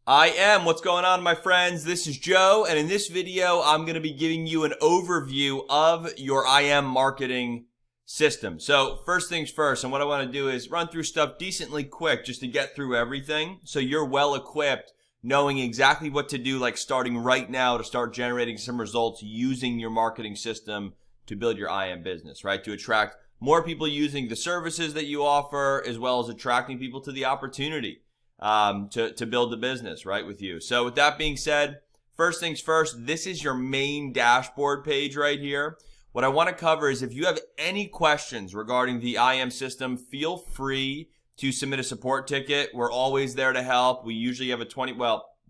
I am. What's going on, my friends? This is Joe, and in this video, I'm going to be giving you an overview of your IM marketing system. So first things first, and what I want to do is run through stuff decently quick just to get through everything so you're well equipped, knowing exactly what to do, like starting right now to start generating some results using your marketing system to build your IM business, right? To attract more people using the services that you offer, as well as attracting people to the opportunity to build the business, right, with you. So with that being said, first things first, this is your main dashboard page right here. What I want to cover is if you have any questions regarding the IM system, feel free to submit a support ticket. We're always there to help. We usually have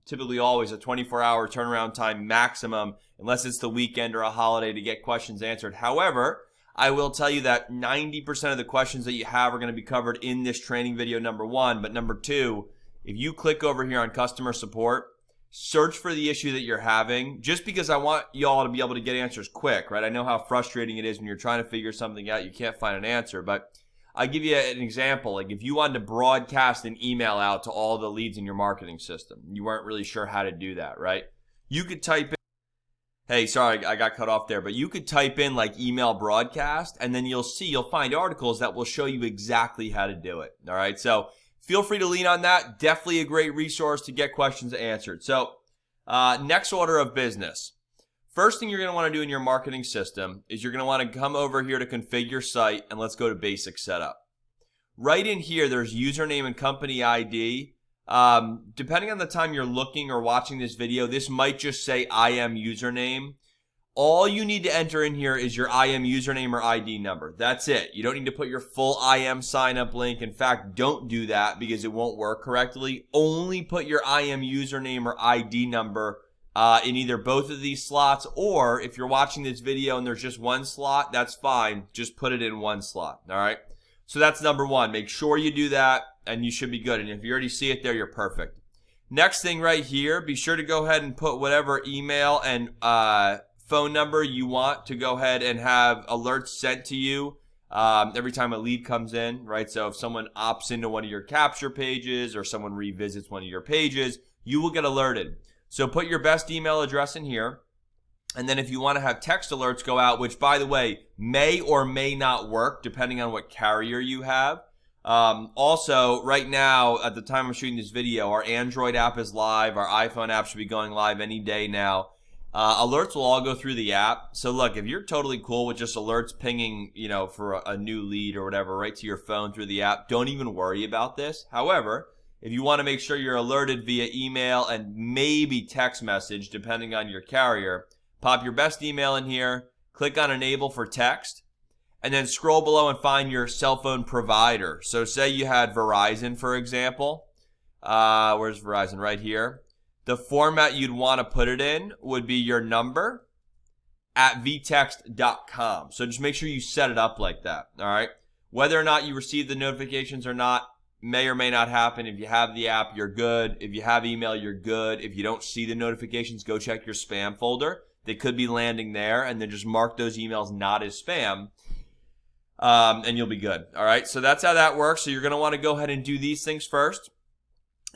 typically always a 24-hour turnaround time maximum, unless it's the weekend or a holiday, to get questions answered. However, I will tell you that 90% of the questions that you have are going to be covered in this training video, number one. But number two, if you click over here on customer support, search for the issue that you're having, just because I want y'all to be able to get answers quick, right? I know how frustrating it is when you're trying to figure something out, you can't find an answer. But I'll give you an example. Like if you wanted to broadcast an email out to all the leads in your marketing system, you weren't really sure how to do that, right? You could type in, hey, sorry, I got cut off there, but you could type in like email broadcast, and then you'll find articles that will show you exactly how to do it, all right? So feel free to lean on that. Definitely a great resource to get questions answered. So next order of business. First thing you're going to want to do in your marketing system is you're going to want to come over here to configure your site, and let's go to basic setup. Right in here, there's username and company ID. Depending on the time you're looking or watching this video, this might just say IM username. All you need to enter in here is your IM username or ID number. That's it. You don't need to put your full IM sign up link. In fact, don't do that because it won't work correctly. Only put your IM username or ID number in either both of these slots, or if you're watching this video and there's just one slot, that's fine. Just put it in one slot. All right. So that's number one. Make sure you do that and you should be good. And if you already see it there, you're perfect. Next thing right here, be sure to go ahead and put whatever email and phone number you want to go ahead and have alerts sent to you every time a lead comes in, right? So if someone opts into one of your capture pages or someone revisits one of your pages, you will get alerted. So put your best email address in here. And then if you want to have text alerts go out, which by the way, may or may not work depending on what carrier you have. Also, right now, at the time I'm shooting this video, our Android app is live. Our iPhone app should be going live any day now. Alerts will all go through the app. So look, if you're totally cool with just alerts pinging, for a new lead or whatever right to your phone through the app, don't even worry about this. However, if you want to make sure you're alerted via email and maybe text message, depending on your carrier, pop your best email in here, click on enable for text, and then scroll below and find your cell phone provider. So say you had Verizon, for example. Where's Verizon? Right here. The format you'd want to put it in would be your number at vtext.com. So just make sure you set it up like that, all right? Whether or not you receive the notifications or not may or may not happen. If you have the app, you're good. If you have email, you're good. If you don't see the notifications, go check your spam folder. They could be landing there, and then just mark those emails not as spam, and you'll be good, all right? So that's how that works. So you're going to want to go ahead and do these things first.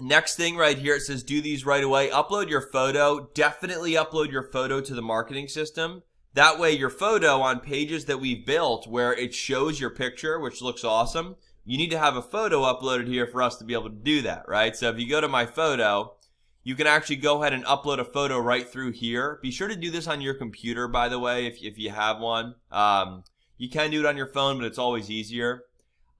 Next thing right here, it says do these right away. Upload your photo. Definitely upload your photo to the marketing system. That way your photo on pages that we've built where it shows your picture, which looks awesome, you need to have a photo uploaded here for us to be able to do that, right? So if you go to my photo, you can actually go ahead and upload a photo right through here. Be sure to do this on your computer, by the way, if you have one. You can do it on your phone, but it's always easier.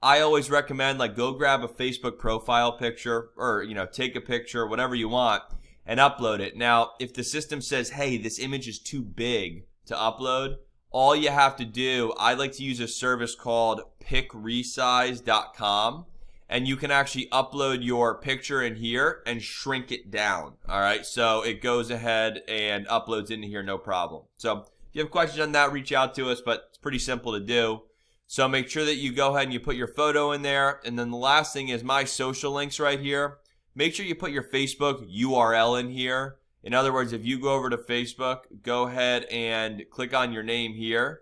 I always recommend go grab a Facebook profile picture or, take a picture, whatever you want, and upload it. Now, if the system says, hey, this image is too big to upload, all you have to do, I like to use a service called picresize.com, and you can actually upload your picture in here and shrink it down, all right? So it goes ahead and uploads into here, no problem. So if you have questions on that, reach out to us, but it's pretty simple to do. So make sure that you go ahead and you put your photo in there. And then the last thing is my social links right here. Make sure you put your Facebook URL in here. In other words, if you go over to Facebook, go ahead and click on your name here.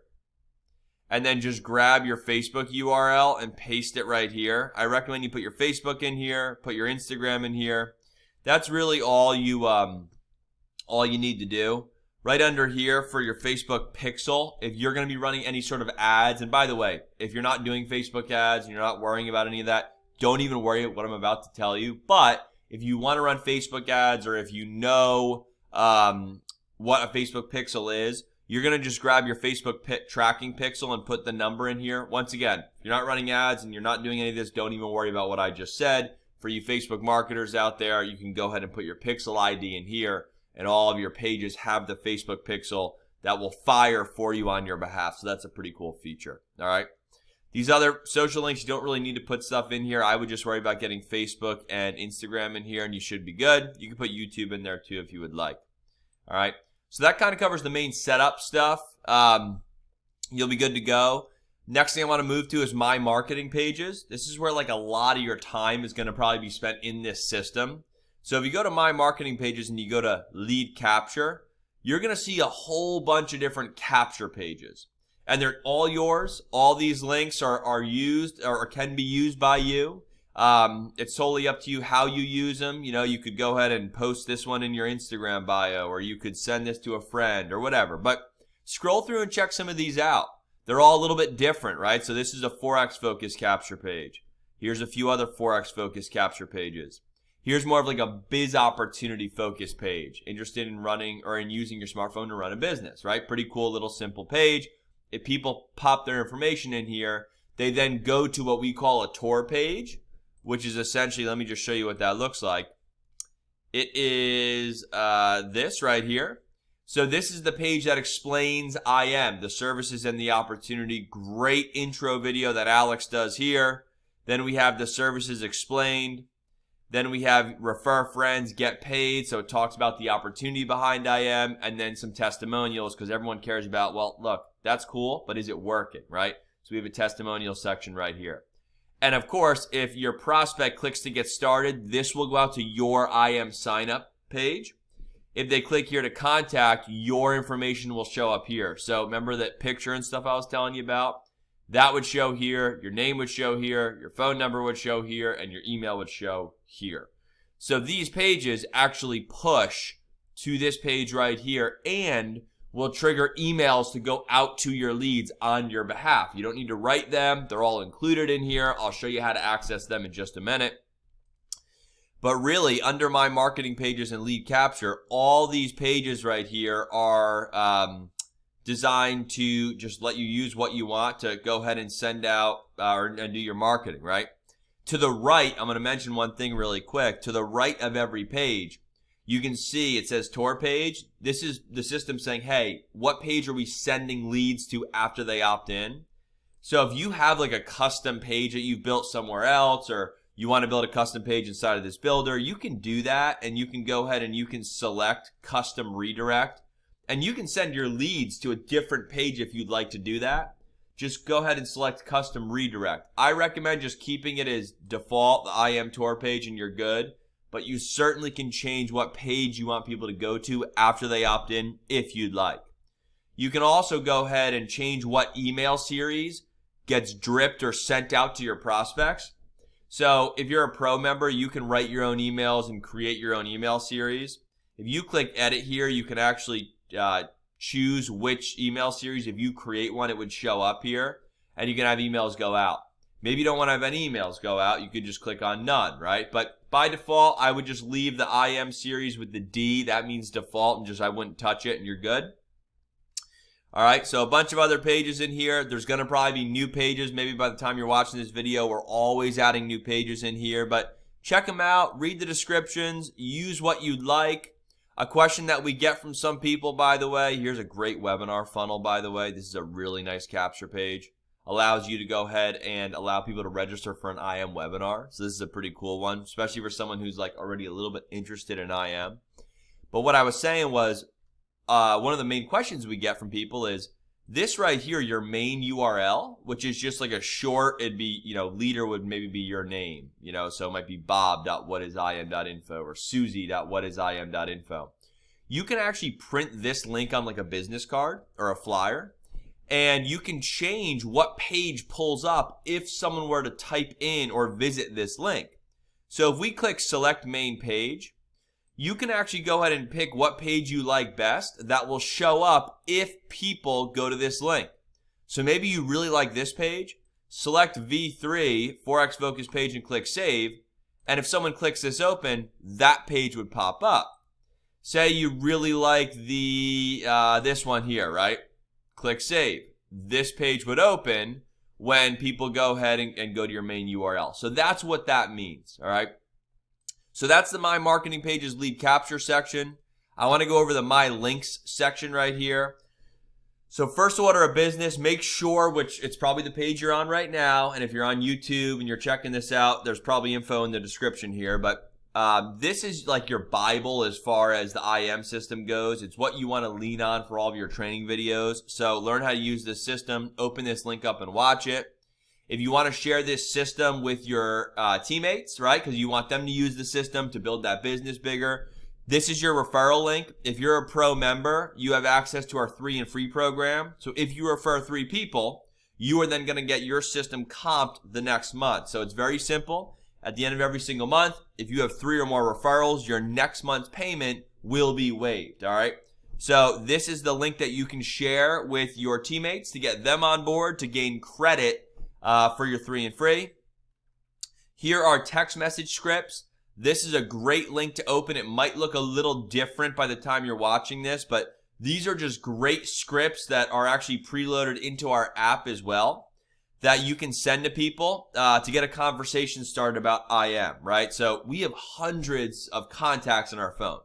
And then just grab your Facebook URL and paste it right here. I recommend you put your Facebook in here, put your Instagram in here. That's really all you need to do. Right under here for your Facebook pixel, if you're going to be running any sort of ads, and by the way, if you're not doing Facebook ads and you're not worrying about any of that, don't even worry about what I'm about to tell you. But if you want to run Facebook ads, or if you know what a Facebook pixel is, you're going to just grab your Facebook tracking pixel and put the number in here. Once again, if you're not running ads and you're not doing any of this, don't even worry about what I just said. For you Facebook marketers out there, you can go ahead and put your pixel ID in here, and all of your pages have the Facebook pixel that will fire for you on your behalf. So that's a pretty cool feature. All right. These other social links, you don't really need to put stuff in here. I would just worry about getting Facebook and Instagram in here, and you should be good. You can put YouTube in there too if you would like. All right. So that kind of covers the main setup stuff. You'll be good to go. Next thing I want to move to is my marketing pages. This is where like a lot of your time is going to probably be spent in this system. So if you go to my marketing pages and you go to lead capture, you're going to see a whole bunch of different capture pages. And they're all yours. All these links are used or can be used by you. It's solely up to you how you use them. You know, you could go ahead and post this one in your Instagram bio, or you could send this to a friend or whatever. But scroll through and check some of these out. They're all a little bit different, right? So this is a Forex focus capture page. Here's a few other Forex focus capture pages. Here's more of like a biz opportunity focus page. Interested in running or in using your smartphone to run a business, right? Pretty cool little simple page. If people pop their information in here, they then go to what we call a tour page, which is essentially, let me just show you what that looks like. It is this right here. So this is the page that explains IM, the services and the opportunity. Great intro video that Alex does here. Then we have the services explained. Then we have refer friends, get paid. So it talks about the opportunity behind IM, and then some testimonials, because everyone cares about, well, look, that's cool, but is it working, right? So we have a testimonial section right here. And of course, if your prospect clicks to get started, this will go out to your IM sign up page. If they click here to contact, your information will show up here. So remember that picture and stuff I was telling you about? That would show here, your name would show here, your phone number would show here, and your email would show here. So these pages actually push to this page right here and will trigger emails to go out to your leads on your behalf. You don't need to write them. They're all included in here. I'll show you how to access them in just a minute. But really, under my marketing pages and lead capture, all these pages right here are designed to just let you use what you want to go ahead and send out and do your marketing, right? To the right, I'm going to mention one thing really quick. To the right of every page, you can see it says tour page. This is the system saying, hey, what page are we sending leads to after they opt in? So if you have like a custom page that you've built somewhere else, or you want to build a custom page inside of this builder, you can do that, and you can go ahead and you can select custom redirect, and you can send your leads to a different page if you'd like to do that. Just go ahead and select custom redirect. I recommend just keeping it as default, the IM tour page, and you're good. But you certainly can change what page you want people to go to after they opt in if you'd like. You can also go ahead and change what email series gets dripped or sent out to your prospects. So if you're a pro member, you can write your own emails and create your own email series. If you click edit here, you can actually choose which email series. If you create one, it would show up here, and you can have emails go out. Maybe you don't want to have any emails go out. You could just click on none, right? But by default, I would just leave the IM series with the D. That means default, and just I wouldn't touch it, and you're good. All right, so a bunch of other pages in here. There's going to probably be new pages. Maybe by the time you're watching this video, we're always adding new pages in here. But check them out. Read the descriptions. Use what you'd like. A question that we get from some people, by the way, here's a great webinar funnel, by the way. This is a really nice capture page. Allows you to go ahead and allow people to register for an IM webinar. So this is a pretty cool one, especially for someone who's like already a little bit interested in IM. But what I was saying was, one of the main questions we get from people is this right here, your main URL, which is just like a short, it'd be, leader would maybe be your name, so it might be bob.whatisim.info or susie.whatisim.info. You can actually print this link on like a business card or a flyer, and you can change what page pulls up if someone were to type in or visit this link. So if we click select main page, you can actually go ahead and pick what page you like best that will show up if people go to this link. So maybe you really like this page, select V3, Forex Focus page, and click Save. And if someone clicks this open, that page would pop up. Say you really like this one here, right? Click Save. This page would open when people go ahead and go to your main URL. So that's what that means, all right? So that's the My Marketing Pages lead capture section. I want to go over the My Links section right here. So first order of business, make sure, which it's probably the page you're on right now, and if you're on YouTube and you're checking this out, there's probably info in the description here, but this is like your Bible as far as the IM system goes. It's what you want to lean on for all of your training videos. So learn how to use this system, open this link up and watch it. If you want to share this system with your teammates, right, because you want them to use the system to build that business bigger, this is your referral link. If you're a pro member, you have access to our 3 and free program. So if you refer 3 people, you are then going to get your system comped the next month. So it's very simple. At the end of every single month, if you have 3 or more referrals, your next month's payment will be waived, all right? So this is the link that you can share with your teammates to get them on board to gain credit for your 3 and free. Here are text message scripts. This is a great link to open. It might look a little different by the time you're watching this, but these are just great scripts that are actually preloaded into our app as well that you can send to people to get a conversation started about IM, right? So we have hundreds of contacts on our phone.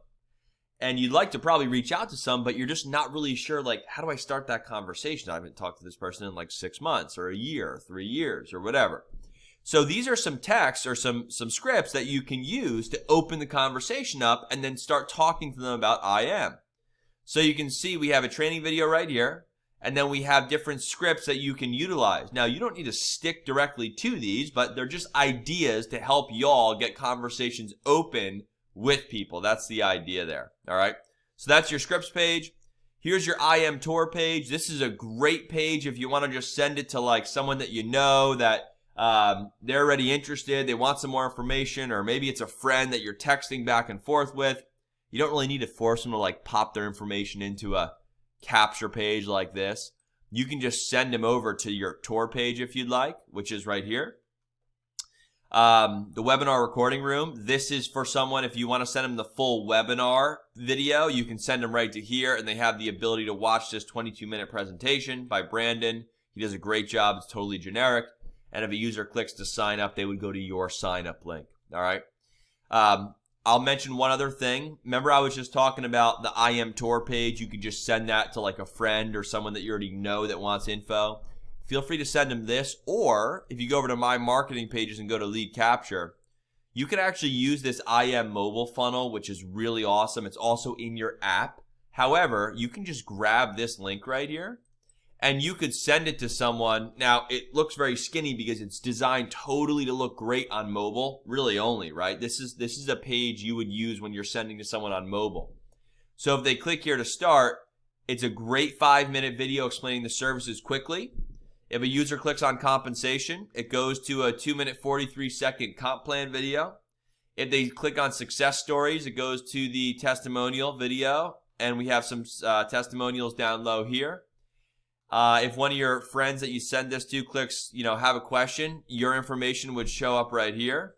And you'd like to probably reach out to some, but you're just not really sure, like, how do I start that conversation? I haven't talked to this person in like 6 months or a year, or 3 years, or whatever. So these are some texts or some scripts that you can use to open the conversation up and then start talking to them about IM. So you can see we have a training video right here, and then we have different scripts that you can utilize. Now, you don't need to stick directly to these, but they're just ideas to help y'all get conversations open with people. That's the idea there, all right? So that's your scripts page. Here's your IM tour page. This is a great page if you want to just send it to like someone that you know that they're already interested, they want some more information, or maybe it's a friend that you're texting back and forth with. You don't really need to force them to like pop their information into a capture page like this. You can just send them over to your tour page if you'd like, which is right here. The webinar recording room. This is for someone, if you want to send them the full webinar video, you can send them right to here, and they have the ability to watch this 22-minute presentation by Brandon. He does a great job. It's totally generic. And if a user clicks to sign up, they would go to your sign up link. All right. I'll mention one other thing. Remember, I was just talking about the IM tour page. You could just send that to like a friend or someone that you already know that wants info. Feel free to send them this, or if you go over to My Marketing Pages and go to lead capture, you can actually use this IM mobile funnel, which is really awesome. It's also in your app. However, you can just grab this link right here, and you could send it to someone. Now, it looks very skinny because it's designed totally to look great on mobile, really only, right? This is a page you would use when you're sending to someone on mobile. So if they click here to start, it's a great 5-minute video explaining the services quickly. If a user clicks on compensation, it goes to a 2-minute 43-second comp plan video. If they click on success stories, it goes to the testimonial video, and we have some testimonials down low here. If one of your friends that you send this to clicks, have a question, your information would show up right here.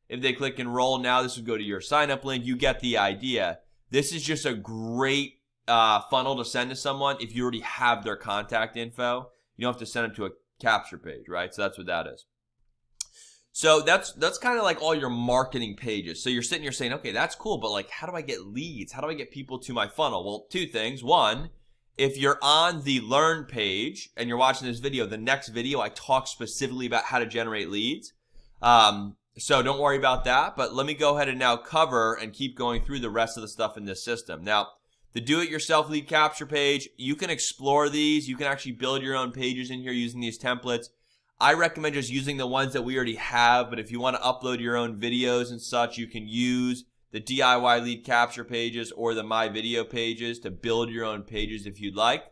If they click enroll now, this would go to your sign up link. You get the idea. This is just a great funnel to send to someone if you already have their contact info. You don't have to send them to a capture page, right? So that's what that is. So that's kind of like all your marketing pages. So you're sitting here saying, okay, that's cool, but like, how do I get leads? How do I get people to my funnel? Well, 2 things. One, if you're on the Learn page and you're watching this video, the next video I talk specifically about how to generate leads. So don't worry about that, but let me go ahead and now cover and keep going through the rest of the stuff in this system. Now, the do-it-yourself lead capture page, you can explore these. You can actually build your own pages in here using these templates. I recommend just using the ones that we already have, but if you want to upload your own videos and such, you can use the DIY lead capture pages or the My Video pages to build your own pages if you'd like.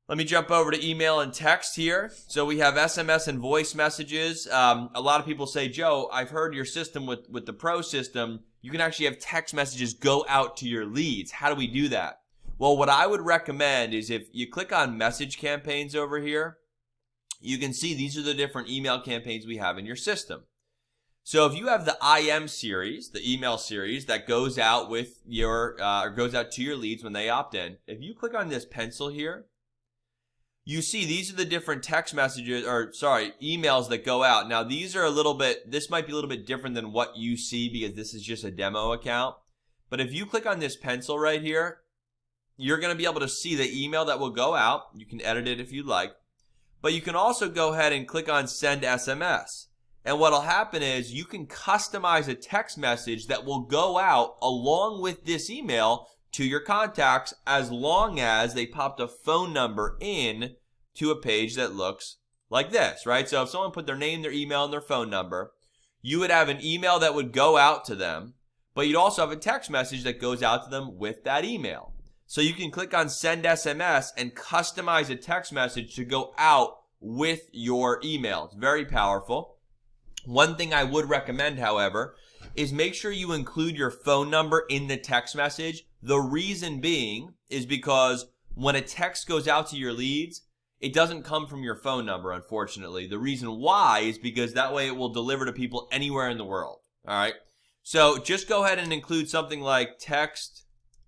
Let me jump over to email and text here. So we have SMS and voice messages. A lot of people say, Joe, I've heard your system with the Pro system, you can actually have text messages go out to your leads. How do we do that? Well, what I would recommend is if you click on message campaigns over here, you can see these are the different email campaigns we have in your system. So if you have the IM series, the email series that goes out with your or goes out to your leads when they opt in, if you click on this pencil here, you see these are the different text messages, or sorry, emails that go out. Now these are a little bit, this might be a little bit different than what you see because this is just a demo account. But if you click on this pencil right here, you're going to be able to see the email that will go out. You can edit it if you'd like. But you can also go ahead and click on send SMS. And what'll happen is you can customize a text message that will go out along with this email to your contacts as long as they popped a phone number in to a page that looks like this, right? So if someone put their name, their email, and their phone number, you would have an email that would go out to them, but you'd also have a text message that goes out to them with that email. So you can click on send SMS and customize a text message to go out with your email. It's very powerful. One thing I would recommend, however, is make sure you include your phone number in the text message. The reason being is because when a text goes out to your leads, it doesn't come from your phone number, unfortunately. The reason why is because that way it will deliver to people anywhere in the world. All right. So just go ahead and include something like text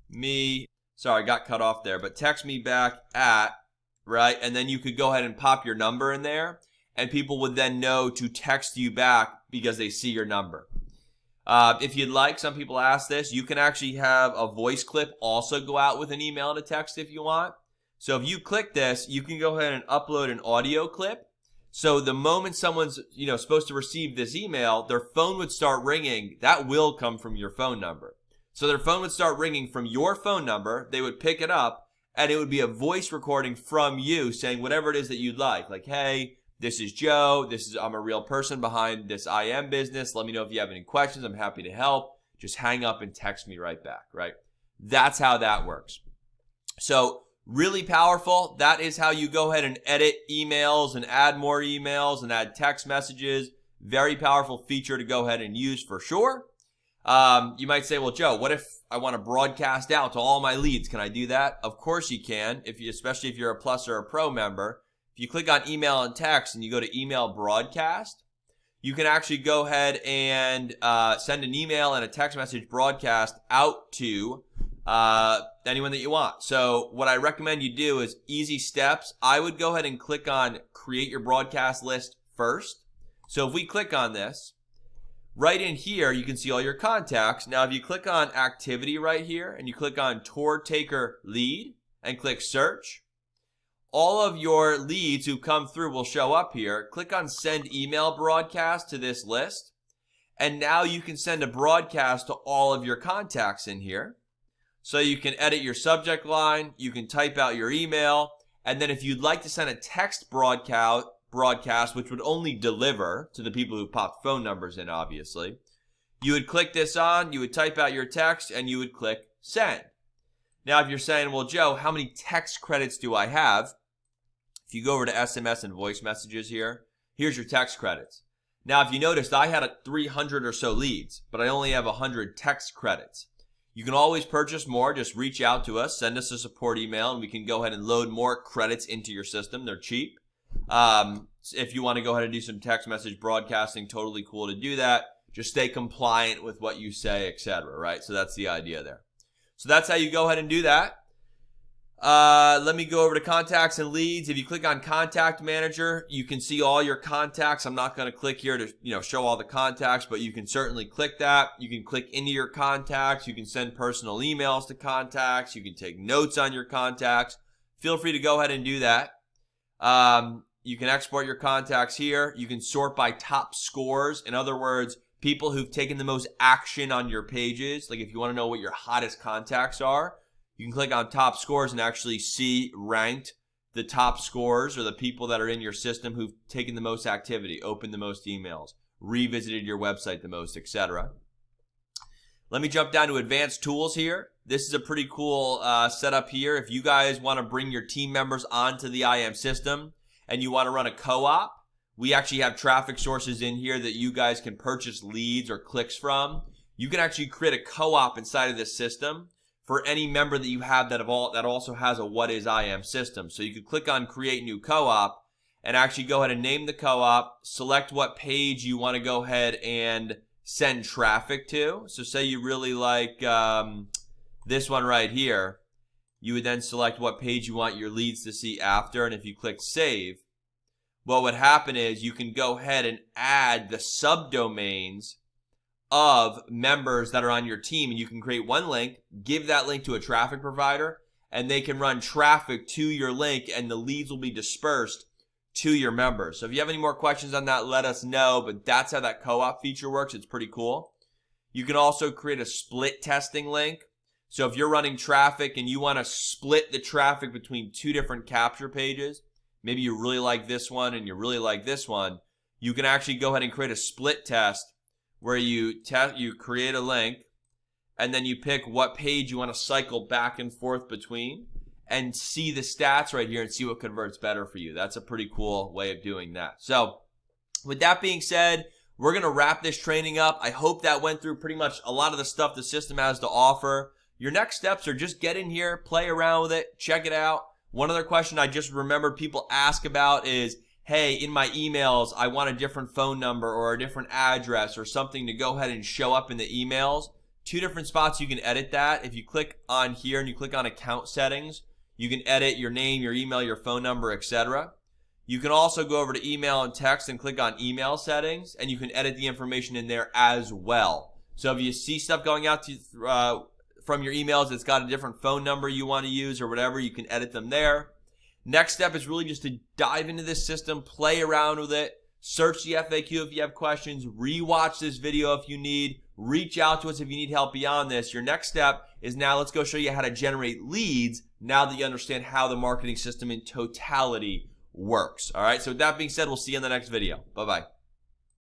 me. Sorry, I got cut off there, but text me back at, right? And then you could go ahead and pop your number in there, and people would then know to text you back because they see your number. If you'd like, some people ask this, you can actually have a voice clip also go out with an email and a text if you want. So if you click this, you can go ahead and upload an audio clip. So the moment someone's supposed to receive this email, their phone would start ringing. That will come from your phone number. So their phone would start ringing from your phone number. They would pick it up, and it would be a voice recording from you saying whatever it is that you'd like hey, this is Joe. I'm a real person behind this IM business. Let me know if you have any questions. I'm happy to help. Just hang up and text me right back, right? That's how that works. So really powerful. That is how you go ahead and edit emails and add more emails and add text messages. Very powerful feature to go ahead and use for sure. You might say, well, Joe, what if I want to broadcast out to all my leads? Can I do that? Of course you can, especially if you're a Plus or a Pro member. If you click on email and text and you go to email broadcast, you can actually go ahead and send an email and a text message broadcast out to anyone that you want. So what I recommend you do is easy steps. I would go ahead and click on create your broadcast list first. So if we click on this, right in here, you can see all your contacts. Now, if you click on activity right here and you click on tour taker lead and click search, all of your leads who come through will show up here. Click on send email broadcast to this list. And now you can send a broadcast to all of your contacts in here. So you can edit your subject line. You can type out your email. And then if you'd like to send a text broadcast, which would only deliver to the people who popped phone numbers in, obviously, you would click this on, you would type out your text, and you would click send. Now, if you're saying, well, Joe, how many text credits do I have? If you go over to SMS and voice messages here, here's your text credits. Now, if you noticed, I had 300 or so leads, but I only have 100 text credits. You can always purchase more. Just reach out to us, send us a support email, and we can go ahead and load more credits into your system. They're cheap. If you want to go ahead and do some text message broadcasting, totally cool to do that. Just stay compliant with what you say, etc. Right? So that's the idea there. So that's how you go ahead and do that. Let me go over to contacts and leads. If you click on contact manager, you can see all your contacts. I'm not going to click here to show all the contacts, but you can certainly click that. You can click into your contacts. You can send personal emails to contacts. You can take notes on your contacts. Feel free to go ahead and do that. You can export your contacts here. You can sort by top scores. In other words, people who've taken the most action on your pages. Like if you want to know what your hottest contacts are, you can click on top scores and actually see ranked the top scores or the people that are in your system who've taken the most activity, opened the most emails, revisited your website the most, etc. Let me jump down to advanced tools here. This is a pretty cool setup here. If you guys want to bring your team members onto the IM system and you want to run a co-op, we actually have traffic sources in here that you guys can purchase leads or clicks from. you can actually create a co-op inside of this system for any member that you have that also has a What is IM system. So you could click on Create New Co-op and actually go ahead and name the co-op, select what page you want to go ahead and send traffic to. So say you really like this one right here, you would then select what page you want your leads to see after, and if you click Save, what would happen is you can go ahead and add the subdomains of members that are on your team, and you can create one link, give that link to a traffic provider, and they can run traffic to your link, and the leads will be dispersed to your members. So if you have any more questions on that, let us know, but that's how that co-op feature works. It's pretty cool. You can also create a split testing link. So if you're running traffic and you want to split the traffic between two different capture pages, maybe you really like this one and you really like this one, you can actually go ahead and create a split test where you create a link and then you pick what page you want to cycle back and forth between and see the stats right here and see what converts better for you. That's a pretty cool way of doing that. So with that being said, we're going to wrap this training up. I hope that went through pretty much a lot of the stuff the system has to offer. Your next steps are just get in here, play around with it, check it out. One other question I just remembered people ask about is, hey, in my emails, I want a different phone number or a different address or something to go ahead and show up in the emails. Two different spots you can edit that. If you click on here and you click on account settings, you can edit your name, your email, your phone number, etc. You can also go over to email and text and click on email settings, and you can edit the information in there as well. So if you see stuff going out to from your emails that's got a different phone number you want to use or whatever, you can edit them there. Next step is really just to dive into this system, play around with it, search the FAQ if you have questions, rewatch this video if you need, reach out to us if you need help beyond this. Your next step is now let's go show you how to generate leads now that you understand how the marketing system in totality works. All right, so with that being said, we'll see you in the next video. Bye-bye.